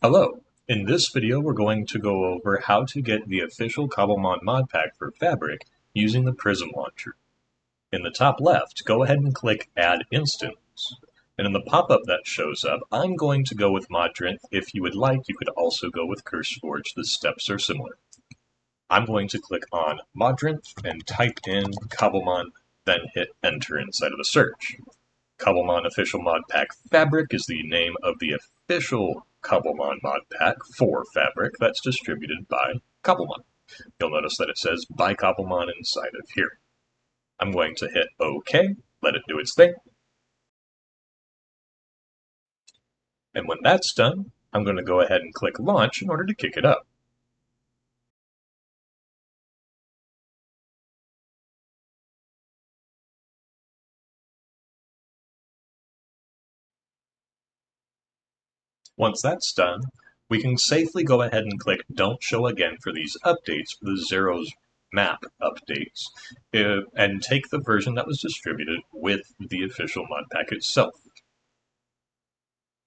Hello! In this video we're going to go over how to get the official Cobblemon mod pack for Fabric using the Prism launcher. In the top left, go ahead and click Add Instance. And in the pop-up that shows up, I'm going to go with Modpack. If you would like, you could also go with CurseForge. The steps are similar. I'm going to click on Modpack and type in Cobblemon, then hit Enter inside of the search. Cobblemon Official Mod Pack Fabric is the name of the official Cobblemon mod pack for Fabric that's distributed by Cobblemon. You'll notice that it says by Cobblemon inside of here. I'm going to hit OK, let it do its thing. And when that's done, I'm going to go ahead and click Launch in order to kick it up. Once that's done, we can safely go ahead and click Don't Show Again for these updates, for the Zero's map updates, and take the version that was distributed with the official mod pack itself.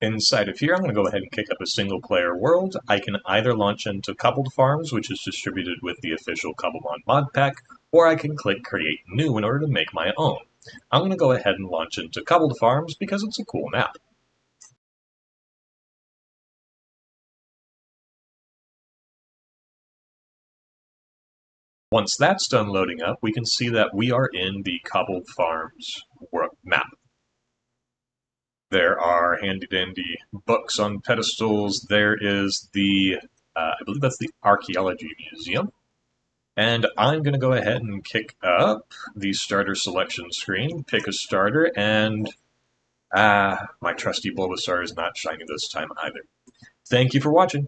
Inside of here, I'm going to go ahead and kick up a single-player world. I can either launch into Coupled Farms, which is distributed with the official Cobblemon mod pack, or I can click Create New in order to make my own. I'm going to go ahead and launch into Coupled Farms because it's a cool map. Once that's done loading up, we can see that we are in the Cobbled Farms map. There are handy-dandy books on pedestals. There is the, I believe that's the Archaeology Museum. And I'm going to go ahead and kick up the starter selection screen, pick a starter, and my trusty Bulbasaur is not shiny this time either. Thank you for watching.